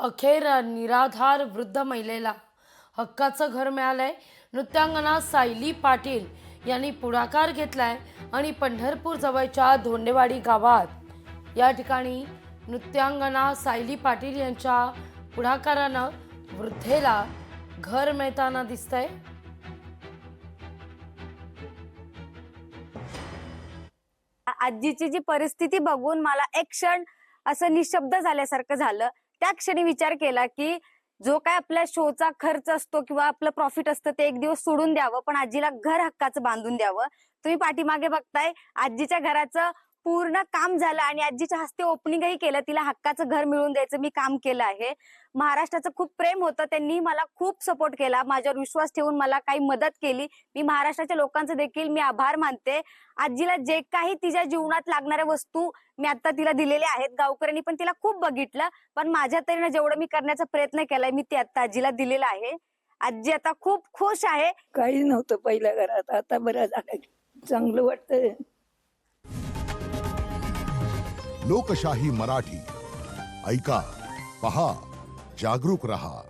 अखेर निराधार वृद्ध महिलेला हक्काचं घर मिळालंय। नृत्यांगना सायली पाटील यांनी पुढाकार घेतलाय आणि पंढरपूर जवळच्या धोंडेवाडी गावात या ठिकाणी नृत्यांगना सायली पाटील यांच्या पुढाकारानं वृद्धेला घर मिळताना दिसतंय। आजीची जी परिस्थिती बघून मला एक क्षण असं निशब्द झाल्यासारखं झालं। त्या क्षणी विचार केला की जो काय आपल्या शोचा खर्च असतो किंवा आपलं प्रॉफिट असतं ते एक दिवस सोडून द्यावं, पण आजीला घर हक्काचं बांधून द्यावं। तुम्ही पाठीमागे बघताय आजीच्या घराचं पूर्ण काम झालं आणि आजीच्या हस्ते ओपनिंगही केलं। तिला हक्काचं घर मिळवून द्यायचं मी काम केलं आहे। महाराष्ट्राचं खूप प्रेम होतं, त्यांनी मला खूप सपोर्ट केला, माझ्यावर विश्वास ठेवून मला काही मदत केली। मी महाराष्ट्राच्या लोकांचे देखील मी आभार मानते। आजीला जे काही तिच्या जीवनात लागणाऱ्या वस्तू मी आता तिला दिलेल्या आहेत। गावकऱ्यांनी पण तिला खूप बघितलं, पण माझ्या तरीने जेवढं मी करण्याचा प्रयत्न केलाय मी ते आता आजीला दिलेलं आहे। आजी आता खूप खुश आहे। काही नव्हतं पहिल्या घरात, आता बरं झालं, चांगलं वाटतंय। लोकशाही मराठी ऐका, पहा, जागरूक रहा।